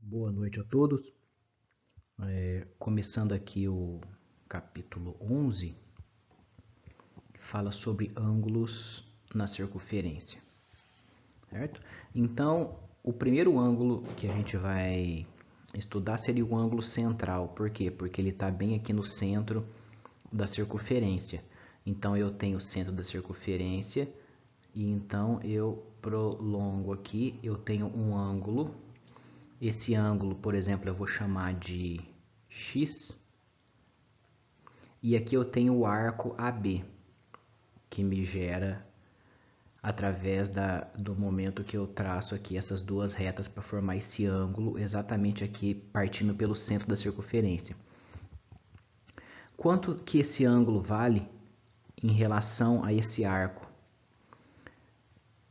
Boa noite a todos. Começando aqui o capítulo 11, que fala sobre ângulos na circunferência, certo? Então, o primeiro ângulo que a gente vai estudar seria o ângulo central. Por quê? Porque ele está bem aqui no centro da circunferência. Então, eu tenho o centro da circunferência e então eu prolongo aqui, eu tenho um ângulo. Esse ângulo, por exemplo, eu vou chamar de X. E aqui eu tenho o arco AB, que me gera através do momento que eu traço aqui essas duas retas para formar esse ângulo, exatamente aqui partindo pelo centro da circunferência. Quanto que esse ângulo vale em relação a esse arco?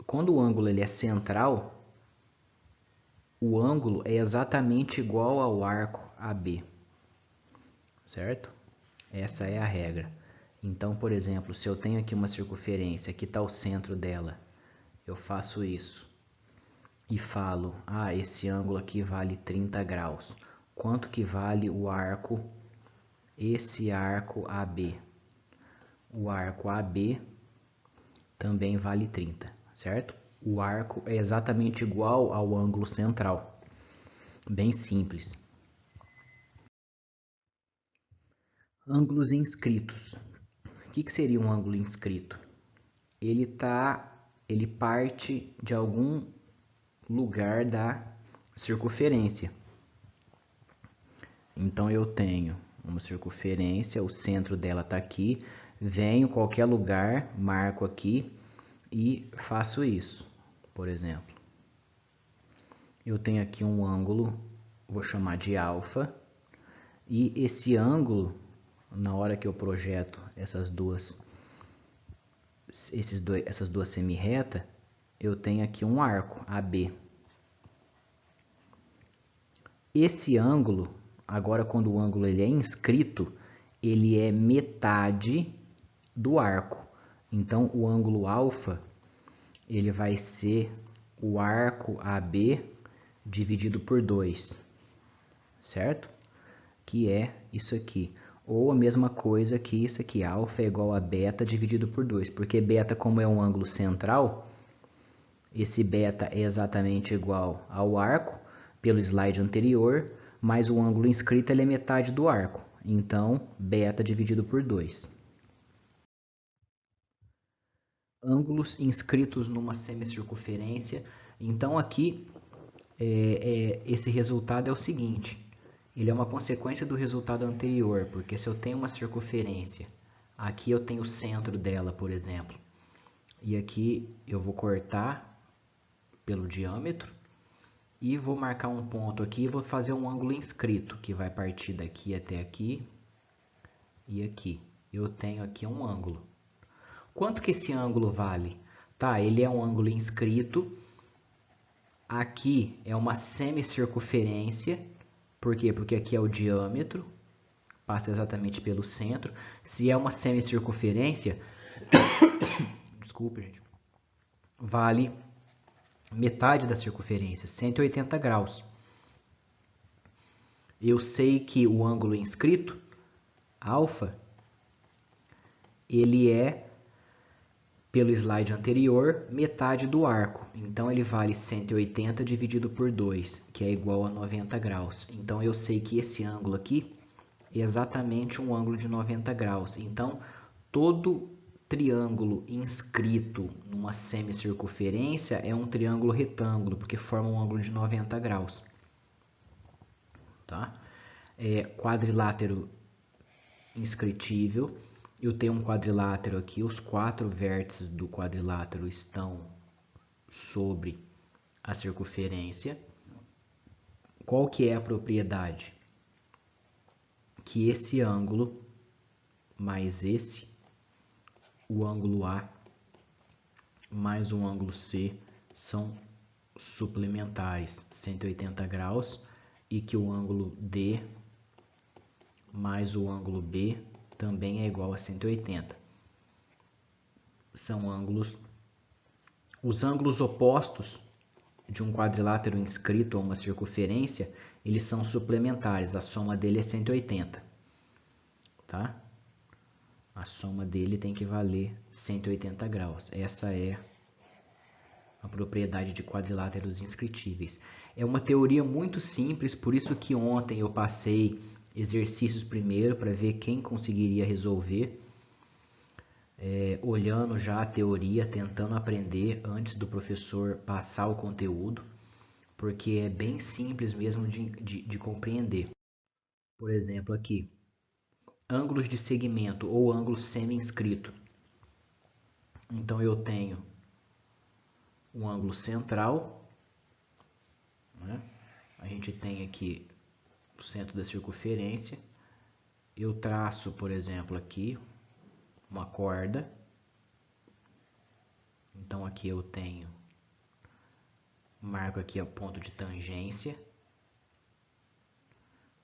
Quando o ângulo ele é central, o ângulo é exatamente igual ao arco AB, certo? Essa é a regra. Então, por exemplo, se eu tenho aqui uma circunferência, aqui está o centro dela, eu faço isso e falo, esse ângulo aqui vale 30 graus. Quanto que vale o arco, esse arco AB? O arco AB também vale 30, certo? O arco é exatamente igual ao ângulo central. Bem simples. Ângulos inscritos. O que seria um ângulo inscrito? Ele parte de algum lugar da circunferência. Então eu tenho uma circunferência, o centro dela está aqui, venho qualquer lugar, marco aqui e faço isso. Por exemplo, eu tenho aqui um ângulo, vou chamar de alfa, e esse ângulo, na hora que eu projeto essas duas semi-retas, eu tenho aqui um arco AB. Esse ângulo, agora quando o ângulo ele é inscrito, ele é metade do arco. Então o ângulo alfa ele vai ser o arco AB dividido por 2, certo? Que é isso aqui. Ou a mesma coisa que isso aqui, alfa é igual a beta dividido por 2, porque beta, como é um ângulo central, esse beta é exatamente igual ao arco, pelo slide anterior, mas o ângulo inscrito ele é metade do arco. Então, beta dividido por 2. Ângulos inscritos numa semicircunferência. Então, aqui, esse resultado é o seguinte. Ele é uma consequência do resultado anterior, porque se eu tenho uma circunferência, aqui eu tenho o centro dela, por exemplo, e aqui eu vou cortar pelo diâmetro e vou marcar um ponto aqui e vou fazer um ângulo inscrito, que vai partir daqui até aqui e aqui. Eu tenho aqui um ângulo. Quanto que esse ângulo vale? Tá, ele é um ângulo inscrito. Aqui é uma semicircunferência. Por quê? Porque aqui é o diâmetro, passa exatamente pelo centro. Se é uma semicircunferência, desculpa, gente, vale metade da circunferência, 180 graus. Eu sei que o ângulo inscrito, alfa, ele é, pelo slide anterior, metade do arco. Então ele vale 180 dividido por 2, que é igual a 90 graus. Então eu sei que esse ângulo aqui é exatamente um ângulo de 90 graus. Então todo triângulo inscrito numa semicircunferência é um triângulo retângulo, porque forma um ângulo de 90 graus. Tá? Quadrilátero inscritível. Eu tenho um quadrilátero aqui, os 4 vértices do quadrilátero estão sobre a circunferência. Qual que é a propriedade? Que esse ângulo mais esse, o ângulo A mais o ângulo C são suplementares, 180 graus, e que o ângulo D mais o ângulo B também é igual a 180. São ângulos. Os ângulos opostos de um quadrilátero inscrito a uma circunferência, eles são suplementares, a soma dele é 180, tá? A soma dele tem que valer 180 graus. Essa é a propriedade de quadriláteros inscritíveis. É uma teoria muito simples, por isso que ontem eu passei exercícios primeiro para ver quem conseguiria resolver, olhando já a teoria, tentando aprender antes do professor passar o conteúdo, porque é bem simples mesmo de compreender. Por exemplo, aqui, ângulos de segmento ou ângulo semi-inscrito. Então eu tenho um ângulo central, né? A gente tem aqui o centro da circunferência. Eu traço, por exemplo, aqui uma corda. Então aqui eu tenho, marco aqui o ponto de tangência.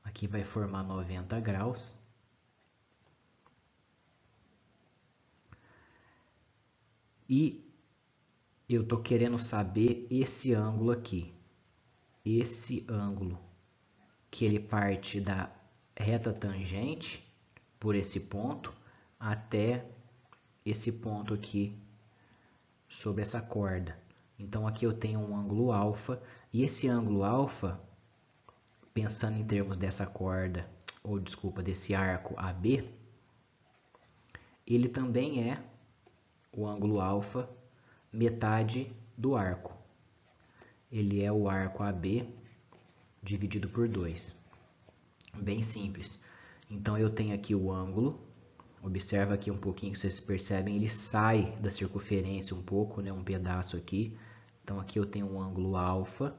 Aqui vai formar 90 graus. E eu estou querendo saber esse ângulo aqui. Esse ângulo que ele parte da reta tangente por esse ponto até esse ponto aqui sobre essa corda. Então aqui eu tenho um ângulo alfa, e esse ângulo alfa, pensando em termos dessa corda, ou desculpa, desse arco AB, ele também é o ângulo alfa metade do arco. Ele é o arco AB dividido por 2. Bem simples. Então eu tenho aqui o ângulo. Observa aqui um pouquinho, vocês percebem, ele sai da circunferência um pouco, né, um pedaço aqui. Então aqui eu tenho um ângulo alfa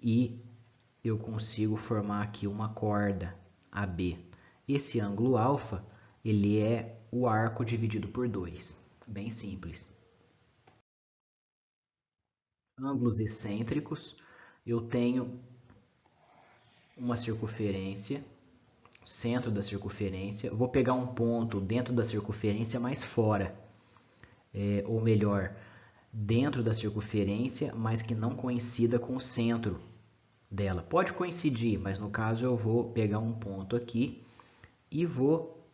e eu consigo formar aqui uma corda AB. Esse ângulo alfa, ele é o arco dividido por 2. Bem simples. Ângulos excêntricos, eu tenho uma circunferência, centro da circunferência, vou pegar um ponto dentro da circunferência, mas fora, ou melhor, dentro da circunferência, mas que não coincida com o centro dela. Pode coincidir, mas no caso eu vou pegar um ponto aqui e vou,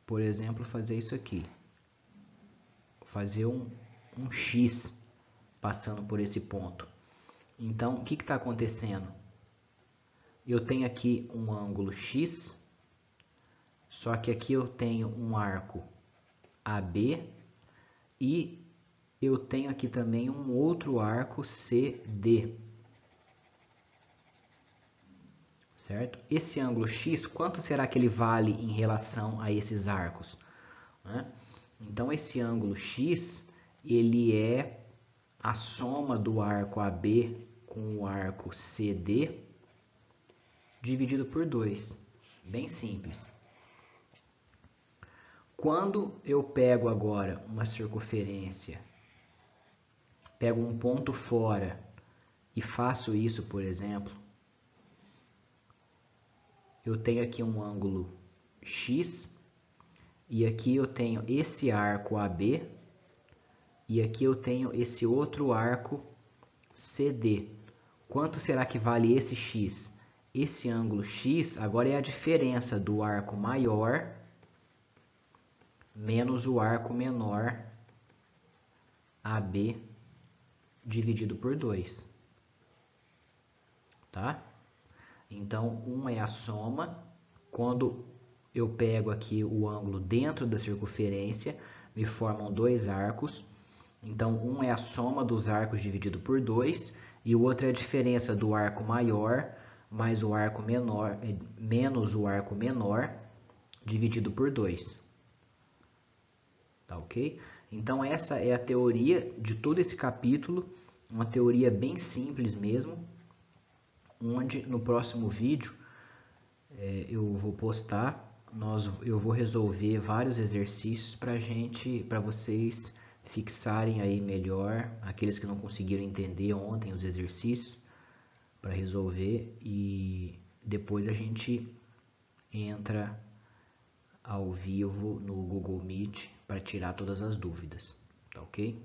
por exemplo, fazer isso aqui. Fazer um X passando por esse ponto. Então, o que está acontecendo? Eu tenho aqui um ângulo X, só que aqui eu tenho um arco AB e eu tenho aqui também um outro arco CD. Certo? Esse ângulo X, quanto será que ele vale em relação a esses arcos? Então, esse ângulo X, ele é a soma do arco AB com o arco CD dividido por 2. Bem simples. Quando eu pego agora uma circunferência, pego um ponto fora e faço isso, por exemplo, eu tenho aqui um ângulo X e aqui eu tenho esse arco AB e aqui eu tenho esse outro arco CD. Quanto será que vale esse X? Esse ângulo X agora é a diferença do arco maior menos o arco menor AB dividido por 2. Tá? Então, é a soma. Quando eu pego aqui o ângulo dentro da circunferência, me formam dois arcos. Então, é a soma dos arcos dividido por 2. E o outro é a diferença do arco maior mais o arco menor, menos o arco menor dividido por 2. Tá ok? Então, essa é a teoria de todo esse capítulo. Uma teoria bem simples mesmo, onde no próximo vídeo eu vou postar, eu vou resolver vários exercícios para vocês fixarem aí melhor, aqueles que não conseguiram entender ontem os exercícios, para resolver, e depois a gente entra ao vivo no Google Meet para tirar todas as dúvidas, tá ok?